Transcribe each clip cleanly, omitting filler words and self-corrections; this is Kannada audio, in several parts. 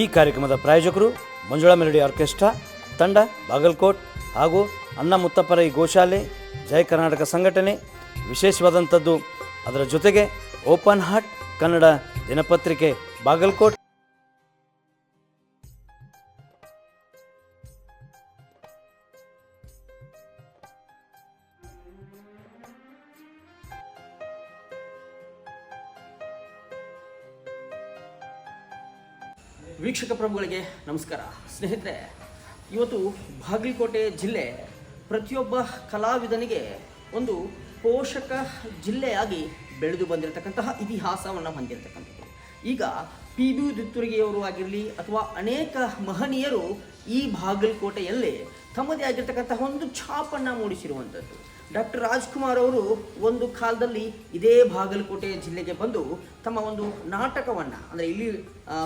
ಈ ಕಾರ್ಯಕ್ರಮದ ಪ್ರಾಯೋಜಕರು ಮಂಜುಳಾ ಮೆಲೋಡಿ ಆರ್ಕೆಸ್ಟ್ರಾ ತಂಡ ಬಾಗಲಕೋಟ್ ಹಾಗೂ ಅಣ್ಣ ಮುತ್ತಪ್ಪರೈ ಗೋಶಾಲೆ ಜಯ ಕರ್ನಾಟಕ ಸಂಘಟನೆ. ವಿಶೇಷವಾದಂಥದ್ದು ಅದರ ಜೊತೆಗೆ ಓಪನ್ ಹಾರ್ಟ್ ಕನ್ನಡ ದಿನಪತ್ರಿಕೆ ಬಾಗಲಕೋಟ್. ವೀಕ್ಷಕ ಪ್ರಭುಗಳಿಗೆ ನಮಸ್ಕಾರ. ಸ್ನೇಹಿತರೆ, ಇವತ್ತು ಬಾಗಲಕೋಟೆ ಜಿಲ್ಲೆ ಪ್ರತಿಯೊಬ್ಬ ಕಲಾವಿದನಿಗೆ ಒಂದು ಪೋಷಕ ಜಿಲ್ಲೆಯಾಗಿ ಬೆಳೆದು ಬಂದಿರತಕ್ಕಂತಹ ಇತಿಹಾಸವನ್ನು ಹೊಂದಿರತಕ್ಕಂಥದ್ದು. ಈಗ PB ದಿತ್ತುರಿಗೆಯವರು ಆಗಿರಲಿ ಅಥವಾ ಅನೇಕ ಮಹನೀಯರು ಈ ಬಾಗಲಕೋಟೆಯಲ್ಲೇ ತಮ್ಮದೇ ಆಗಿರ್ತಕ್ಕಂತಹ ಒಂದು ಛಾಪನ್ನು ಮೂಡಿಸಿರುವಂಥದ್ದು. ಡಾಕ್ಟರ್ ರಾಜ್ಕುಮಾರ್ ಅವರು ಒಂದು ಕಾಲದಲ್ಲಿ ಇದೇ ಬಾಗಲಕೋಟೆ ಜಿಲ್ಲೆಗೆ ಬಂದು ತಮ್ಮ ಒಂದು ನಾಟಕವನ್ನು, ಅಂದರೆ ಇಲ್ಲಿ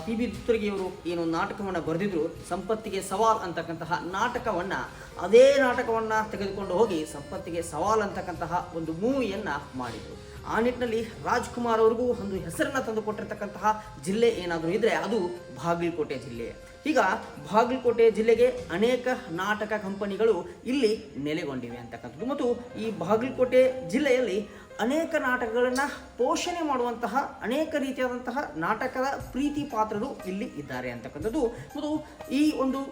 PB ದಿತ್ತುರಿಗೆಯವರು ಏನು ನಾಟಕವನ್ನು ಬರೆದಿದ್ರು, ಸಂಪತ್ತಿಗೆ ಸವಾಲ್ ಅಂತಕ್ಕಂತಹ ನಾಟಕವನ್ನು, ಅದೇ ನಾಟಕವನ್ನು ತೆಗೆದುಕೊಂಡು ಹೋಗಿ ಸಂಪತ್ತಿಗೆ ಸವಾಲ್ ಅಂತಕ್ಕಂತಹ ಒಂದು ಮೂವಿಯನ್ನು ಮಾಡಿದರು. ಆ ನಿಟ್ಟಿನಲ್ಲಿ ರಾಜ್ಕುಮಾರ್ ಅವ್ರಿಗೂ ಒಂದು ಹೆಸರನ್ನು ತಂದುಕೊಟ್ಟಿರ್ತಕ್ಕಂತಹ ಜಿಲ್ಲೆ ಏನಾದರೂ ಇದ್ದರೆ ಅದು ಬಾಗಲಕೋಟೆ ಜಿಲ್ಲೆ. ಈಗ ಬಾಗಲಕೋಟೆ ಜಿಲ್ಲೆಗೆ ಅನೇಕ ನಾಟಕ ಕಂಪನಿಗಳು ಇಲ್ಲಿ ನೆಲೆಗೊಂಡಿವೆ ಅಂತಕ್ಕಂಥದ್ದು. ಮತ್ತು ಈ ಬಾಗಲಕೋಟೆ ಜಿಲ್ಲೆಯಲ್ಲಿ ಅನೇಕ ನಾಟಕಗಳನ್ನು ಪೋಷಣೆ ಮಾಡುವಂತಹ ಅನೇಕ ರೀತಿಯಾದಂತಹ ನಾಟಕದ ಪ್ರೀತಿ ಪಾತ್ರರು ಇಲ್ಲಿ ಇದ್ದಾರೆ ಅಂತಕ್ಕಂಥದ್ದು. ಮತ್ತು ಈ ಒಂದು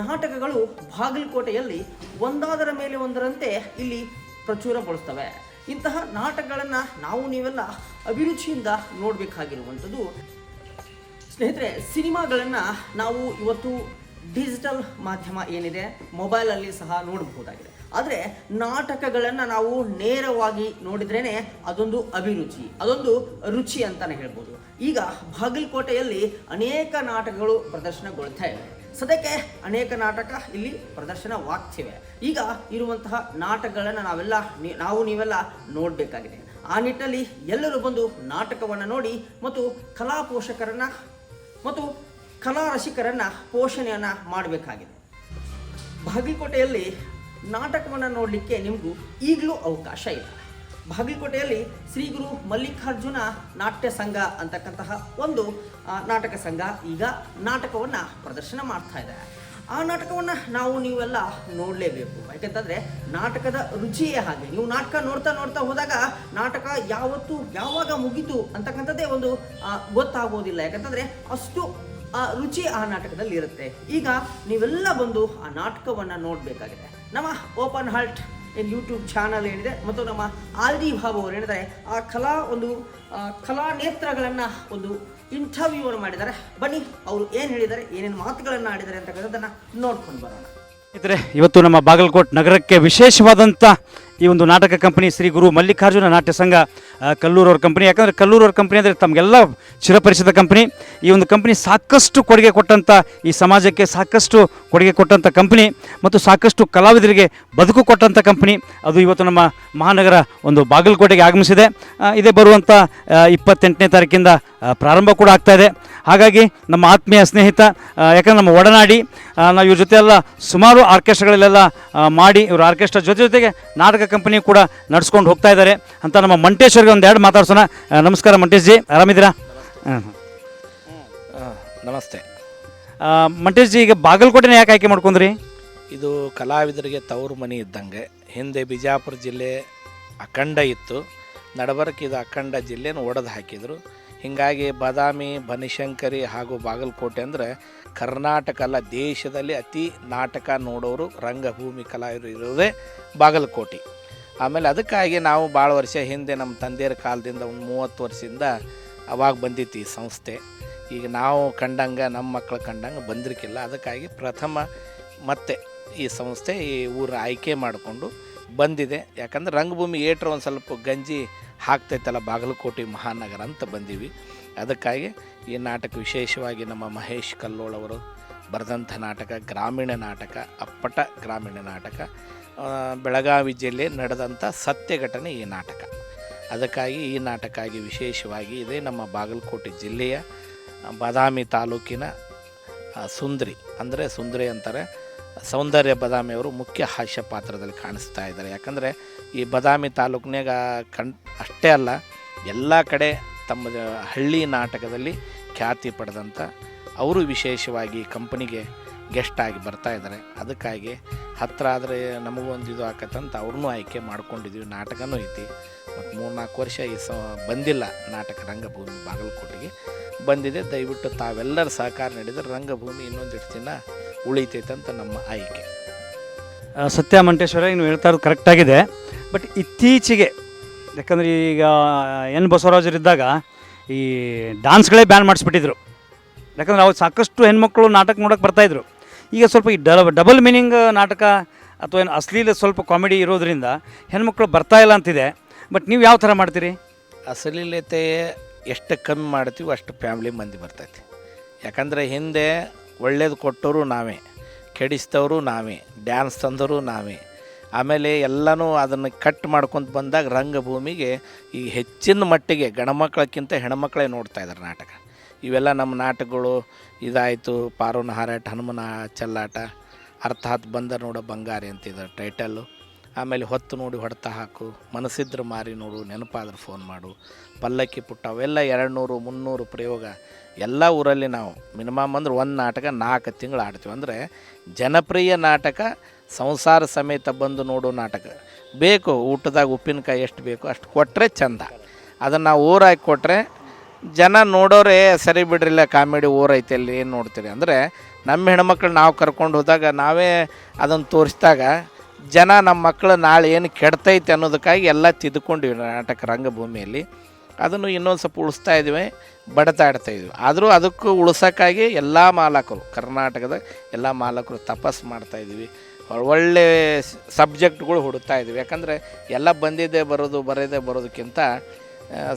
ನಾಟಕಗಳು ಬಾಗಲಕೋಟೆಯಲ್ಲಿ ಒಂದಾದರ ಮೇಲೆ ಒಂದರಂತೆ ಇಲ್ಲಿ ಪ್ರಚುರಗೊಳಿಸ್ತವೆ. ಇಂತಹ ನಾಟಕಗಳನ್ನು ನಾವು ನೀವೆಲ್ಲ ಅಭಿರುಚಿಯಿಂದ ನೋಡಬೇಕಾಗಿರುವಂಥದ್ದು. ಸ್ನೇಹಿತರೆ, ಸಿನಿಮಾಗಳನ್ನು ನಾವು ಇವತ್ತು ಡಿಜಿಟಲ್ ಮಾಧ್ಯಮ ಏನಿದೆ ಮೊಬೈಲಲ್ಲಿ ಸಹ ನೋಡಬಹುದಾಗಿದೆ. ಆದರೆ ನಾಟಕಗಳನ್ನು ನಾವು ನೇರವಾಗಿ ನೋಡಿದ್ರೇ ಅದೊಂದು ಅಭಿರುಚಿ, ಅದೊಂದು ರುಚಿ ಅಂತಲೇ ಹೇಳ್ಬೋದು. ಈಗ ಬಾಗಲಕೋಟೆಯಲ್ಲಿ ಅನೇಕ ನಾಟಕಗಳು ಪ್ರದರ್ಶನಗೊಳ್ತಾ ಇವೆ. ಸದ್ಯಕ್ಕೆ ಅನೇಕ ನಾಟಕ ಇಲ್ಲಿ ಪ್ರದರ್ಶನವಾಗ್ತಿವೆ. ಈಗ ಇರುವಂತಹ ನಾಟಕಗಳನ್ನು ನಾವು ನೀವೆಲ್ಲ ನೋಡಬೇಕಾಗಿದೆ. ಆ ನಿಟ್ಟಿನಲ್ಲಿ ಎಲ್ಲರೂ ಬಂದು ನಾಟಕವನ್ನು ನೋಡಿ ಮತ್ತು ಕಲಾ ಪೋಷಕರನ್ನು ಮತ್ತು ಕಲಾ ರಸಿಕರನ್ನು ಪೋಷಣೆಯನ್ನು ಮಾಡಬೇಕಾಗಿದೆ. ಬಾಗಲಕೋಟೆಯಲ್ಲಿ ನಾಟಕವನ್ನು ನೋಡಲಿಕ್ಕೆ ನಿಮಗೂ ಈಗಲೂ ಅವಕಾಶ ಇಲ್ಲ. ಬಾಗಲಕೋಟೆಯಲ್ಲಿ ಶ್ರೀ ಗುರು ಮಲ್ಲಿಕಾರ್ಜುನ ನಾಟ್ಯ ಸಂಘ ಅಂತಕ್ಕಂತಹ ಒಂದು ನಾಟಕ ಸಂಘ ಈಗ ನಾಟಕವನ್ನು ಪ್ರದರ್ಶನ ಮಾಡ್ತಾ ಇದೆ. ಆ ನಾಟಕವನ್ನು ನೀವೆಲ್ಲ ನೋಡಲೇಬೇಕು. ಯಾಕೆಂತಂದರೆ ನಾಟಕದ ರುಚಿಯೇ ಹಾಗೆ. ನೀವು ನಾಟಕ ನೋಡ್ತಾ ಹೋದಾಗ ನಾಟಕ ಯಾವಾಗ ಮುಗೀತು ಅಂತಕ್ಕಂಥದ್ದೇ ಒಂದು ಗೊತ್ತಾಗೋದಿಲ್ಲ. ಯಾಕಂತಂದರೆ ಅಷ್ಟು ರುಚಿ ಆ ನಾಟಕದಲ್ಲಿ ಇರುತ್ತೆ. ಈಗ ನೀವೆಲ್ಲ ಬಂದು ಆ ನಾಟಕವನ್ನು ನೋಡಬೇಕಾಗಿದೆ. ನಮ್ಮ ಓಪನ್ ಹಾರ್ಟ್ ಯೂಟ್ಯೂಬ್ ಚಾನಲ್ ಏನಿದೆ ಮತ್ತು ನಮ್ಮ ಆಲ್ಡಿ ಬಾಬು ಅವರು ಏನಿದ್ದಾರೆ ಆ ಕಲಾ ನೇತ್ರಗಳನ್ನು ಒಂದು ಇಂಟರ್ವ್ಯೂವನ್ನು ಮಾಡಿದ್ದಾರೆ. ಬನ್ನಿ ಅವರು ಏನು ಹೇಳಿದ್ದಾರೆ, ಏನೇನು ಮಾತುಗಳನ್ನು ಆಡಿದ್ದಾರೆ ಅಂತಕ್ಕಂಥದ್ದನ್ನು ನೋಡ್ಕೊಂಡು ಬರೋಣ. ಸ್ನೇಹಿತರೆ, ಇವತ್ತು ನಮ್ಮ ಬಾಗಲಕೋಟ್ ನಗರಕ್ಕೆ ವಿಶೇಷವಾದಂಥ ಈ ಒಂದು ನಾಟಕ ಕಂಪನಿ ಶ್ರೀ ಗುರು ಮಲ್ಲಿಕಾರ್ಜುನ ನಾಟ್ಯ ಸಂಘ ಕಲ್ಲೂರವ್ರ ಕಂಪನಿ. ಯಾಕಂದರೆ ಕಲ್ಲೂರವ್ರ ಕಂಪನಿ ಅಂದರೆ ತಮಗೆಲ್ಲ ಚಿರಪರಿಚಿತ ಕಂಪನಿ. ಈ ಒಂದು ಕಂಪನಿ ಸಾಕಷ್ಟು ಕೊಡುಗೆ ಕೊಟ್ಟಂಥ, ಈ ಸಮಾಜಕ್ಕೆ ಸಾಕಷ್ಟು ಕೊಡುಗೆ ಕೊಟ್ಟಂಥ ಕಂಪನಿ ಮತ್ತು ಸಾಕಷ್ಟು ಕಲಾವಿದರಿಗೆ ಬದುಕು ಕೊಟ್ಟಂಥ ಕಂಪನಿ. ಅದು ಇವತ್ತು ನಮ್ಮ ಮಹಾನಗರ ಒಂದು ಬಾಗಲಕೋಟೆಗೆ ಆಗಮಿಸಿದೆ. ಇದೇ ಬರುವಂಥ 28ನೇ ತಾರೀಕಿಂದ ಪ್ರಾರಂಭ ಕೂಡ ಆಗ್ತಾಯಿದೆ. ಹಾಗಾಗಿ ನಮ್ಮ ಆತ್ಮೀಯ ಸ್ನೇಹಿತ, ಯಾಕಂದರೆ ನಮ್ಮ ಒಡನಾಡಿ, ನಾವು ಇವ್ರ ಜೊತೆ ಎಲ್ಲ ಸುಮಾರು ಆರ್ಕೆಸ್ಟ್ರಾಗಳಲ್ಲೆಲ್ಲ ಮಾಡಿ ಇವ್ರ ಆರ್ಕೆಸ್ಟ್ರಾ ಜೊತೆಗೆ ನಾಟಕ ಕಂಪನಿ ಕೂಡ ನಡ್ಸ್ಕೊಂಡು ಹೋಗ್ತಾ ಇದ್ದಾರೆ ಅಂತ ನಮ್ಮ ಮಂಟೇಶ್ವರ್ಗೆ ಒಂದೆರಡು ಮಾತಾಡ್ಸೋಣ. ನಮಸ್ಕಾರ ಮಂಟೇಶ್ ಜಿ, ಆರಾಮಿದ್ದೀರಾ? ನಮಸ್ತೆ ಮಂಟೇಶ್ ಜಿ, ಈಗ ಬಾಗಲಕೋಟೆನ ಯಾಕೆ ಆಯ್ಕೆ ಮಾಡ್ಕೊಂಡ್ರಿ? ಇದು ಕಲಾವಿದರಿಗೆ ತವರು ಮನೆ ಇದ್ದಂಗೆ. ಹಿಂದೆ ಬಿಜಾಪುರ ಜಿಲ್ಲೆ ಅಖಂಡ ಇತ್ತು, ನಡಬರ್ಕ್ ಇದು ಅಖಂಡ ಜಿಲ್ಲೆನ ಒಡೆದು ಹಾಕಿದರು. ಹೀಗಾಗಿ ಬಾದಾಮಿ, ಬನಶಂಕರಿ ಹಾಗೂ ಬಾಗಲಕೋಟೆ ಅಂದರೆ ಕರ್ನಾಟಕ ಅಲ್ಲ, ದೇಶದಲ್ಲಿ ಅತಿ ನಾಟಕ ನೋಡೋರು ರಂಗಭೂಮಿ ಕಲಾವಿದರು ಇರೋದೇ ಬಾಗಲಕೋಟೆ. ಆಮೇಲೆ ಅದಕ್ಕಾಗಿ ನಾವು ಭಾಳ ವರ್ಷ ಹಿಂದೆ ನಮ್ಮ ತಂದೆಯರ ಕಾಲದಿಂದ ಒಂದು 30 ವರ್ಷದಿಂದ ಅವಾಗ ಬಂದಿತ್ತು ಈ ಸಂಸ್ಥೆ. ಈಗ ನಾವು ಕಂಡಂಗೆ ನಮ್ಮ ಮಕ್ಕಳು ಕಂಡಂಗೆ ಬಂದಿರಕ್ಕಿಲ್ಲ. ಅದಕ್ಕಾಗಿ ಪ್ರಥಮ ಮತ್ತೆ ಈ ಸಂಸ್ಥೆ ಈ ಊರ ಆಯ್ಕೆ ಮಾಡಿಕೊಂಡು ಬಂದಿದೆ. ಯಾಕಂದ್ರೆ ರಂಗಭೂಮಿ ಏಟ್ರ ಒಂದು ಸ್ವಲ್ಪ ಗಂಜಿ ಹಾಕ್ತೈತಲ್ಲ ಬಾಗಲಕೋಟೆ ಮಹಾನಗರ ಅಂತ ಬಂದೀವಿ. ಅದಕ್ಕಾಗಿ ಈ ನಾಟಕ ವಿಶೇಷವಾಗಿ ನಮ್ಮ ಮಹೇಶ್ ಕಲ್ಲೋಳವರು ಬರೆದಂಥ ನಾಟಕ, ಗ್ರಾಮೀಣ ನಾಟಕ, ಅಪ್ಪಟ ಗ್ರಾಮೀಣ ನಾಟಕ, ಬೆಳಗಾವಿ ಜಿಲ್ಲೆ ನಡೆದಂಥ ಸತ್ಯ ಘಟನೆ ಈ ನಾಟಕ. ಅದಕ್ಕಾಗಿ ಈ ನಾಟಕವಾಗಿ ವಿಶೇಷವಾಗಿ ಇದೆ ನಮ್ಮ ಬಾಗಲಕೋಟೆ ಜಿಲ್ಲೆಯ ಬಾದಾಮಿ ತಾಲೂಕಿನ ಸುಂದ್ರಿ, ಅಂದರೆ ಸುಂದ್ರಿ ಅಂತಾರೆ, ಸೌಂದರ್ಯ ಬದಾಮಿಯವರು ಮುಖ್ಯ ಹಾಸ್ಯ ಪಾತ್ರದಲ್ಲಿ ಕಾಣಿಸ್ತಾ ಇದ್ದಾರೆ. ಯಾಕಂದರೆ ಈ ಬದಾಮಿ ತಾಲೂಕಿನಾಗ ಅಷ್ಟೇ ಅಲ್ಲ, ಎಲ್ಲ ಕಡೆ ತಮ್ಮ ಹಳ್ಳಿ ನಾಟಕದಲ್ಲಿ ಖ್ಯಾತಿ ಪಡೆದಂಥ ಅವರು ವಿಶೇಷವಾಗಿ ಕಂಪನಿಗೆ ಗೆಸ್ಟ್ ಆಗಿ ಬರ್ತಾ ಇದ್ದಾರೆ. ಅದಕ್ಕಾಗಿ ಹತ್ತಿರ ಆದರೆ ನಮಗೊಂದು ಇದು ಆಕತ್ತಂತ ಅವ್ರನ್ನೂ ಆಯ್ಕೆ ಮಾಡ್ಕೊಂಡಿದ್ದೀವಿ. ನಾಟಕನೂ ಐತಿ ಮತ್ತು 3-4 ವರ್ಷ ಬಂದಿಲ್ಲ ನಾಟಕ ರಂಗಭೂಮಿ ಬಾಗಲಕೋಟೆಗೆ ಬಂದಿದೆ. ದಯವಿಟ್ಟು ತಾವೆಲ್ಲರ ಸಹಕಾರ ನೀಡಿದರೆ ರಂಗಭೂಮಿ ಇನ್ನೊಂದಿಷ್ಟು ದಿನ ಉಳಿತೈತೆ ಅಂತ ನಮ್ಮ ಆಯ್ಕೆ. ಸತ್ಯ ಮಂಟೇಶ್ವರ ನೀವು ಹೇಳ್ತಾ ಇರೋದು ಕರೆಕ್ಟಾಗಿದೆ. ಬಟ್ ಇತ್ತೀಚೆಗೆ ಯಾಕಂದರೆ ಈಗ ಎನ್ ಬಸವರಾಜರಿದ್ದಾಗ ಈ ಡ್ಯಾನ್ಸ್ಗಳೇ ಬ್ಯಾನ್ ಮಾಡಿಸ್ಬಿಟ್ಟಿದ್ರು. ಯಾಕಂದರೆ ಅವ್ರು ಸಾಕಷ್ಟು ಹೆಣ್ಮಕ್ಳು ನಾಟಕ ನೋಡೋಕೆ ಬರ್ತಾಯಿದ್ರು. ಈಗ ಸ್ವಲ್ಪ ಈ ಡಬಲ್ ಮೀನಿಂಗ್ ನಾಟಕ ಅಥವಾ ಏನು ಅಶ್ಲೀಲ ಸ್ವಲ್ಪ ಕಾಮಿಡಿ ಇರೋದ್ರಿಂದ ಹೆಣ್ಮಕ್ಳು ಬರ್ತಾಯಿಲ್ಲ ಅಂತಿದೆ. ಬಟ್ ನೀವು ಯಾವ ಥರ ಮಾಡ್ತೀರಿ? ಅಶ್ಲೀಲತೆ ಎಷ್ಟು ಕಮ್ಮಿ ಮಾಡ್ತೀವಿ ಅಷ್ಟು ಫ್ಯಾಮ್ಲಿ ಮಂದಿ ಬರ್ತೈತಿ. ಯಾಕಂದರೆ ಹಿಂದೆ ಒಳ್ಳೇದು ಕೊಟ್ಟವರು ನಾವೇ, ಕೆಡಿಸ್ತವರು ನಾವೇ, ಡ್ಯಾನ್ಸ್ ತಂದವರು ನಾವೇ. ಆಮೇಲೆ ಎಲ್ಲನೂ ಅದನ್ನು ಕಟ್ ಮಾಡ್ಕೊತ ಬಂದಾಗ ರಂಗಭೂಮಿಗೆ ಈ ಹೆಚ್ಚಿನ ಮಟ್ಟಿಗೆ ಗಂಡ್ಮಕ್ಳಕ್ಕಿಂತ ಹೆಣ್ಮಕ್ಳೇ ನೋಡ್ತಾ ಇದ್ದಾರೆ ನಾಟಕ. ಇವೆಲ್ಲ ನಮ್ಮ ನಾಟಕಗಳು ಇದಾಯಿತು. ಪಾರೋನ ಹಾರಾಟ, ಹನುಮನ ಚೆಲ್ಲಾಟ, ಅರ್ಥಾತ್ ಬಂದ ನೋಡೋ ಬಂಗಾರಿ ಅಂತಿದೆ ಟೈಟಲ್ಲು. ಆಮೇಲೆ ಹೊತ್ತು ನೋಡಿ ಹೊಡೆತ ಹಾಕು, ಮನಸ್ಸಿದ್ರೆ ಮಾರಿ ನೋಡು, ನೆನಪಾದ್ರೆ ಫೋನ್ ಮಾಡು, ಪಲ್ಲಕ್ಕಿ ಪುಟ್ಟ, ಅವೆಲ್ಲ 200-300 ಪ್ರಯೋಗ ಎಲ್ಲ ಊರಲ್ಲಿ ನಾವು ಮಿನಿಮಮ್ ಅಂದ್ರೆ ಒಂದು ನಾಟಕ 4 ತಿಂಗಳು ಆಡ್ತೀವಿ. ಅಂದರೆ ಜನಪ್ರಿಯ ನಾಟಕ, ಸಂಸಾರ ಸಮೇತ ಬಂದು ನೋಡೋ ನಾಟಕ ಬೇಕು. ಊಟದಾಗ ಉಪ್ಪಿನಕಾಯಿ ಎಷ್ಟು ಬೇಕು ಅಷ್ಟು ಕೊಟ್ಟರೆ ಚಂದ. ಅದನ್ನು ನಾವು ಊರಾಗಿ ಕೊಟ್ಟರೆ ಜನ ನೋಡೋರೆ ಸರಿ ಬಿಡ್ರಿಲ್ಲ, ಕಾಮಿಡಿ ಊರೈತೆ ಅಲ್ಲಿ ಏನು ನೋಡ್ತೀರಿ. ಅಂದರೆ ನಮ್ಮ ಹೆಣ್ಮಕ್ಳು ನಾವು ಕರ್ಕೊಂಡು ಹೋದಾಗ ನಾವೇ ಅದನ್ನು ತೋರಿಸಿದಾಗ ಜನ ನಮ್ಮ ಮಕ್ಕಳು ನಾಳೆ ಏನು ಕೆಡ್ತೈತೆ ಅನ್ನೋದಕ್ಕಾಗಿ ಎಲ್ಲ ತಿದ್ಕೊಂಡಿವಿ ನಾಟಕ ರಂಗಭೂಮಿಯಲ್ಲಿ. ಅದನ್ನು ಇನ್ನೊಂದು ಸ್ವಲ್ಪ ಉಳಿಸ್ತಾ ಇದ್ದೀವಿ, ಬಡತಾಡ್ತಾಯಿದ್ವಿ. ಆದರೂ ಅದಕ್ಕೂ ಉಳ್ಸೋಕ್ಕಾಗಿ ಎಲ್ಲ ಮಾಲಕರು, ಕರ್ನಾಟಕದ ಎಲ್ಲ ಮಾಲಕರು ತಪಸ್ಸು ಮಾಡ್ತಾಯಿದ್ವಿ. ಒಳ್ಳೆ ಸಬ್ಜೆಕ್ಟ್ಗಳು ಹುಡುಕ್ತಾ ಇದ್ವಿ. ಯಾಕಂದರೆ ಎಲ್ಲ ಬಂದಿದ್ದೇ ಬರೋದಕ್ಕಿಂತ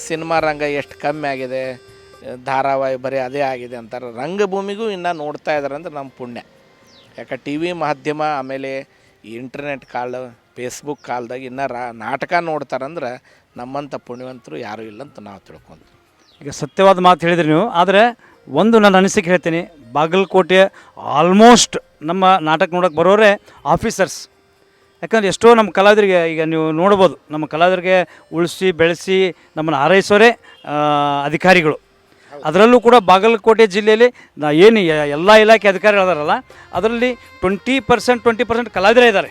ಸಿನಿಮಾ ರಂಗ ಎಷ್ಟು ಕಮ್ಮಿ ಆಗಿದೆ, ಧಾರಾವಾಹಿ ಬರೀ ಅದೇ ಆಗಿದೆ ಅಂತಾರೆ. ರಂಗಭೂಮಿಗೂ ಇನ್ನೂ ನೋಡ್ತಾ ಇದ್ದಾರೆ ಅಂದ್ರೆ ನಮ್ಮ ಪುಣ್ಯ. ಯಾಕೆ ಟಿ ವಿ ಮಾಧ್ಯಮ, ಆಮೇಲೆ ಈ ಇಂಟರ್ನೆಟ್ ಕಾಲ, ಫೇಸ್ಬುಕ್ ಕಾಲದಾಗ ಇನ್ನೂ ನಾಟಕ ನೋಡ್ತಾರಂದ್ರೆ ನಮ್ಮಂಥ ಪುಣ್ಯವಂತರು ಯಾರೂ ಇಲ್ಲ ಅಂತ ನಾವು ತಿಳ್ಕೊಂತೀವಿ. ಈಗ ಸತ್ಯವಾದ ಮಾತು ಹೇಳಿದ್ರಿ ನೀವು. ಆದರೆ ಒಂದು ನನ್ನ ಅನಿಸಿಕೆ ಹೇಳ್ತೀನಿ, ಬಾಗಲಕೋಟೆ ಆಲ್ಮೋಸ್ಟ್ ನಮ್ಮ ನಾಟಕ ನೋಡೋಕೆ ಬರೋರೇ ಆಫೀಸರ್ಸ್. ಯಾಕಂದರೆ ಎಷ್ಟೋ ನಮ್ಮ ಕಲಾವಿದರಿಗೆ ಈಗ ನೀವು ನೋಡ್ಬೋದು, ನಮ್ಮ ಕಲಾವಿದರಿಗೆ ಉಳಿಸಿ ಬೆಳೆಸಿ ನಮ್ಮನ್ನು ಹಾರೈಸೋರೇ ಅಧಿಕಾರಿಗಳು. ಅದರಲ್ಲೂ ಕೂಡ ಬಾಗಲಕೋಟೆ ಜಿಲ್ಲೆಯಲ್ಲಿ ಏನು ಎಲ್ಲ ಇಲಾಖೆ ಅಧಿಕಾರಿಗಳದಾರಲ್ಲ, ಅದರಲ್ಲಿ 20% ಕಲಾವಿದರೇ ಇದ್ದಾರೆ.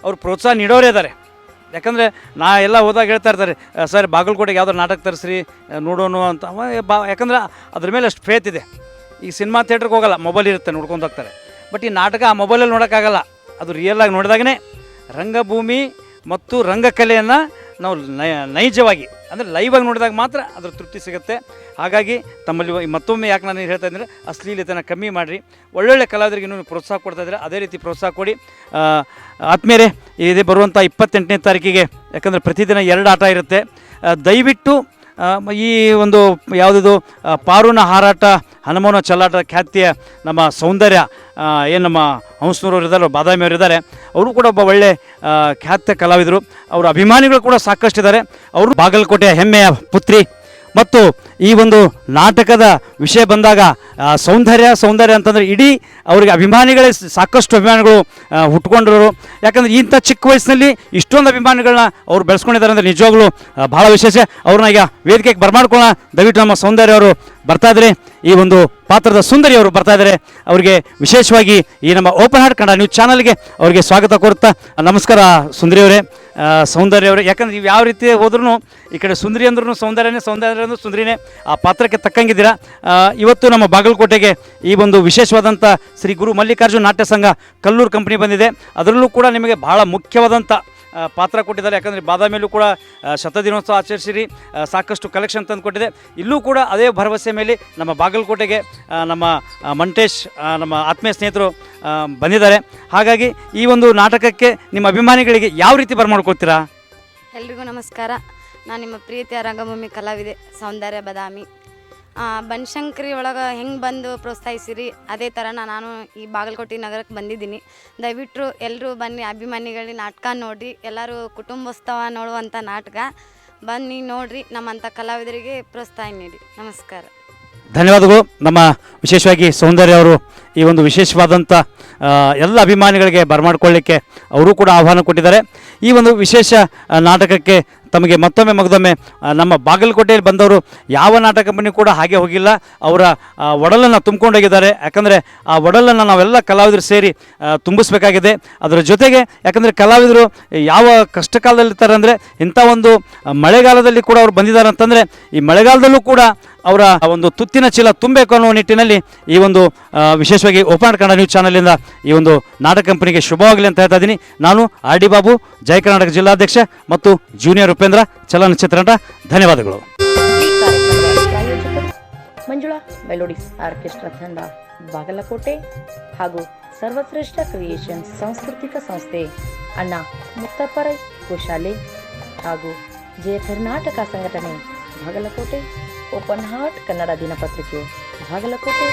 ಅವ್ರು ಪ್ರೋತ್ಸಾಹ ನೀಡೋರೇ ಇದ್ದಾರೆ. ಯಾಕಂದರೆ ನಾ ಎಲ್ಲ ಹೋದಾಗ ಹೇಳ್ತಾ ಇರ್ತಾರೆ, ಸರ್ ಬಾಗಲಕೋಟೆಗೆ ಯಾವುದೋ ನಾಟಕ ತರಿಸ್ರಿ ನೋಡೋಣ ಅಂತ. ಯಾಕಂದರೆ ಅದ್ರ ಮೇಲೆ ಅಷ್ಟು ಫೇತ್ ಇದೆ. ಈಗ ಸಿನಿಮಾ ಥಿಯೇಟ್ರಿಗೆ ಹೋಗಲ್ಲ, ಮೊಬೈಲ್ ಇರುತ್ತೆ, ನೋಡ್ಕೊಂಡು ಹೋಗ್ತಾರೆ. ಬಟ್ ಈ ನಾಟಕ ಆ ಮೊಬೈಲಲ್ಲಿ ನೋಡೋಕ್ಕಾಗಲ್ಲ. ಅದು ರಿಯಲಾಗಿ ನೋಡಿದಾಗೇ ರಂಗಭೂಮಿ ಮತ್ತು ರಂಗಕಲೆಯನ್ನು ನಾವು ನೈಜವಾಗಿ ಅಂದರೆ ಲೈವಾಗಿ ನೋಡಿದಾಗ ಮಾತ್ರ ಅದ್ರ ತೃಪ್ತಿ ಸಿಗುತ್ತೆ. ಹಾಗಾಗಿ ತಮ್ಮಲ್ಲಿ ಮತ್ತೊಮ್ಮೆ ಯಾಕೆ ನಾನು ಹೇಳ್ತಾ ಇದ್ದರೆ ಅಶ್ಲೀಲತೆನ ಕಮ್ಮಿ ಮಾಡಿರಿ. ಒಳ್ಳೊಳ್ಳೆ ಕಲಾವಿದರಿಗೆ ಇನ್ನೂ ಪ್ರೋತ್ಸಾಹ ಕೊಡ್ತಾಯಿದ್ರೆ ಅದೇ ರೀತಿ ಪ್ರೋತ್ಸಾಹ ಕೊಡಿ. ಆತ್ಮೀಯರೇ, ಇದೇ ಬರುವಂಥ 28ನೇ ತಾರೀಕಿಗೆ, ಯಾಕಂದರೆ ಪ್ರತಿದಿನ 2 ಆಟ ಇರುತ್ತೆ. ದಯವಿಟ್ಟು ಈ ಒಂದು ಯಾವುದಿದು ಪಾರುನ ಹಾರಾಟ, ಹನುಮನ ಚೆಲ್ಲಾಟ ಖ್ಯಾತಿಯ ನಮ್ಮ ಸೌಂದರ್ಯ ಏನು ನಮ್ಮ ಹಂಸನೂರವ್ರು ಇದ್ದಾರೆ, ಬಾದಾಮಿಯವರು ಇದ್ದಾರೆ, ಅವರು ಕೂಡ ಒಬ್ಬ ಒಳ್ಳೆ ಖ್ಯಾತ ಕಲಾವಿದರು. ಅವರ ಅಭಿಮಾನಿಗಳು ಕೂಡ ಸಾಕಷ್ಟಿದ್ದಾರೆ. ಅವರು ಬಾಗಲಕೋಟೆಯ ಹೆಮ್ಮೆಯ ಪುತ್ರಿ. ಮತ್ತು ಈ ಒಂದು ನಾಟಕದ ವಿಷಯ ಬಂದಾಗ ಸೌಂದರ್ಯ ಅಂತಂದರೆ ಇಡೀ ಅವರಿಗೆ ಅಭಿಮಾನಿಗಳೇ ಸಾಕಷ್ಟು ಅಭಿಮಾನಿಗಳು ಹುಟ್ಕೊಂಡ್ರು. ಯಾಕಂದರೆ ಇಂಥ ಚಿಕ್ಕ ವಯಸ್ಸಿನಲ್ಲಿ ಇಷ್ಟೊಂದು ಅಭಿಮಾನಿಗಳನ್ನ ಅವ್ರು ಬೆಳೆಸ್ಕೊಂಡಿದ್ದಾರೆ ಅಂದರೆ ನಿಜವಾಗ್ಲೂ ಭಾಳ ವಿಶೇಷ. ಅವ್ರನ್ನ ಈಗ ವೇದಿಕೆಗೆ ಬರ್ಮಾಡ್ಕೊಳ್ಳೋಣ. ದಯವಿಟ್ಟು ನಮ್ಮ ಸೌಂದರ್ಯ ಅವರು ಬರ್ತಾಯಿದ್ದಾರೆ, ಈ ಒಂದು ಪಾತ್ರದ ಸುಂದರಿ ಅವರು ಬರ್ತಾಯಿದ್ದಾರೆ. ಅವರಿಗೆ ವಿಶೇಷವಾಗಿ ಈ ನಮ್ಮ ಓಪನ್ ಹಾರ್ಟ್ ಕನ್ನಡ ನ್ಯೂಸ್ ಚಾನಲ್ಗೆ ಅವರಿಗೆ ಸ್ವಾಗತ ಕೋರುತ್ತಾ, ನಮಸ್ಕಾರ ಸುಂದರಿಯವರೇ, ಸೌಂದರ್ಯವರೇ. ಯಾಕಂದ್ರೆ ನೀವು ಯಾವ ರೀತಿ ಹೋದ್ರೂ ಈ ಕಡೆ ಸುಂದರಿ ಅಂದ್ರೂ ಸೌಂದರ್ಯ ಅಂದ್ರೂ ಸುಂದರಿನೇ, ಆ ಪಾತ್ರಕ್ಕೆ ತಕ್ಕಂಗಿದ್ದೀರಾ. ಇವತ್ತು ನಮ್ಮ ಬಾಗಲಕೋಟೆಗೆ ಈ ಒಂದು ವಿಶೇಷವಾದಂಥ ಶ್ರೀ ಗುರು ಮಲ್ಲಿಕಾರ್ಜುನ ನಾಟ್ಯ ಸಂಘ ಕಲ್ಲೂರು ಕಂಪ್ನಿ ಬಂದಿದೆ. ಅದರಲ್ಲೂ ಕೂಡ ನಿಮಗೆ ಭಾಳ ಮುಖ್ಯವಾದಂಥ ಪಾತ್ರ ಕೊಟ್ಟಿದ್ದಾರೆ. ಯಾಕಂದರೆ ಬಾದಾಮಿಯಲ್ಲೂ ಕೂಡ ಶತದಿನೋತ್ಸವ ಆಚರಿಸಿರಿ, ಸಾಕಷ್ಟು ಕಲೆಕ್ಷನ್ ತಂದು ಕೊಟ್ಟಿದೆ. ಇಲ್ಲೂ ಕೂಡ ಅದೇ ಭರವಸೆ ಮೇಲೆ ನಮ್ಮ ಬಾಗಲಕೋಟೆಗೆ ನಮ್ಮ ಮಂಟೇಶ್, ನಮ್ಮ ಆತ್ಮೀಯ ಸ್ನೇಹಿತರು ಬಂದಿದ್ದಾರೆ. ಹಾಗಾಗಿ ಈ ಒಂದು ನಾಟಕಕ್ಕೆ ನಿಮ್ಮ ಅಭಿಮಾನಿಗಳಿಗೆ ಯಾವ ರೀತಿ ಬರ್ಮಾಡ್ಕೊಳ್ತೀರಾ? ಎಲ್ರಿಗೂ ನಮಸ್ಕಾರ. ನಾನು ನಿಮ್ಮ ಪ್ರೀತಿಯ ರಂಗಭೂಮಿ ಕಲಾವಿದೆ ಸೌಂದರ್ಯ ಬಾದಾಮಿ. ಬನಶಂಕರಿ ಒಳಗೆ ಹೆಂಗೆ ಬಂದು ಪ್ರೋತ್ಸಾಹಿಸಿರಿ ಅದೇ ಥರ ನಾನು ಈ ಬಾಗಲಕೋಟೆ ನಗರಕ್ಕೆ ಬಂದಿದ್ದೀನಿ. ದಯವಿಟ್ಟು ಎಲ್ಲರೂ ಬನ್ನಿ, ಅಭಿಮಾನಿಗಳಿಗೆ ನಾಟಕ ನೋಡಿರಿ. ಎಲ್ಲರೂ ಕುಟುಂಬೋತ್ಸವ ನೋಡುವಂಥ ನಾಟಕ ಬನ್ನಿ ನೋಡಿರಿ. ನಮ್ಮಂಥ ಕಲಾವಿದರಿಗೆ ಪ್ರೋತ್ಸಾಹ ನೀಡಿ. ನಮಸ್ಕಾರ, ಧನ್ಯವಾದಗಳು. ನಮ್ಮ ವಿಶೇಷವಾಗಿ ಸೌಂದರ್ಯ ಅವರು ಈ ಒಂದು ವಿಶೇಷವಾದಂಥ ಎಲ್ಲ ಅಭಿಮಾನಿಗಳಿಗೆ ಬರಮಾಡ್ಕೊಳ್ಳಿಕ್ಕೆ ಅವರು ಕೂಡ ಆಹ್ವಾನ ಕೊಟ್ಟಿದ್ದಾರೆ. ಈ ಒಂದು ವಿಶೇಷ ನಾಟಕಕ್ಕೆ ತಮಗೆ ಮಗದೊಮ್ಮೆ ನಮ್ಮ ಬಾಗಲಕೋಟೆಯಲ್ಲಿ ಬಂದವರು ಯಾವ ನಾಟಕ ಕಂಪನಿ ಕೂಡ ಹಾಗೆ ಹೋಗಿಲ್ಲ. ಅವರ ಒಡಲನ್ನು ತುಂಬಿಕೊಂಡೋಗಿದ್ದಾರೆ. ಯಾಕಂದರೆ ಆ ಒಡಲನ್ನು ನಾವೆಲ್ಲ ಕಲಾವಿದರು ಸೇರಿ ತುಂಬಿಸ್ಬೇಕಾಗಿದೆ. ಅದರ ಜೊತೆಗೆ ಯಾಕಂದರೆ ಕಲಾವಿದರು ಯಾವ ಕಷ್ಟ ಕಾಲದಲ್ಲಿರ್ತಾರೆ ಅಂದರೆ ಇಂಥ ಒಂದು ಮಳೆಗಾಲದಲ್ಲಿ ಕೂಡ ಅವರು ಬಂದಿದ್ದಾರೆ ಅಂತಂದರೆ ಈ ಮಳೆಗಾಲದಲ್ಲೂ ಕೂಡ ಅವರ ಒಂದು ತುತ್ತಿನ ಚೀಲ ತುಂಬಬೇಕು ಅನ್ನೋ ನಿಟ್ಟಿನಲ್ಲಿ ಈ ಒಂದು ವಿಶೇಷವಾಗಿ ಓಪನ್ ಕನ್ನಡ ನ್ಯೂಸ್ ಚಾನಲಿಂದ ಈ ಒಂದು ನಾಟಕ ಕಂಪನಿಗೆ ಶುಭವಾಗಲಿ ಅಂತ ಹೇಳ್ತಾ ಇದ್ದೀನಿ. ನಾನು ಆರ್ ಡಿ ಬಾಬು, ಜಯ ಕರ್ನಾಟಕ ಜಿಲ್ಲಾಧ್ಯಕ್ಷ ಮತ್ತು ಜೂನಿಯರ್ ಉಪೇಂದ್ರ, ಚಲನಚಿತ್ರ ನಟ. ಧನ್ಯವಾದಗಳು. ಈ ಕಾರ್ಯಕ್ರಮದ ಪ್ರಾಯೋಜಕರು ಮಂಜುಳಾ ಮೆಲೋಡಿಸ್ ಆರ್ಕೆಸ್ಟ್ರಾ ತಂಡ ಬಾಗಲಕೋಟೆ ಹಾಗೂ ಸರ್ವಶ್ರೇಷ್ಠ ಕ್ರಿಯೇಷನ್ಸ್ ಸಾಂಸ್ಕೃತಿಕ ಸಂಸ್ಥೆ ಅಣ್ಣ ಮುತ್ತಪ್ಪರೈ ಗೋಶಾಲೆ ಹಾಗೂ ಜಯ ಕರ್ನಾಟಕ ಸಂಘಟನೆ ಬಾಗಲಕೋಟೆ, ಓಪನ್ ಹಾರ್ಟ್ ಕನ್ನಡ ದಿನಪತ್ರಿಕೆ ಬಾಗಲಕೋಟೆ.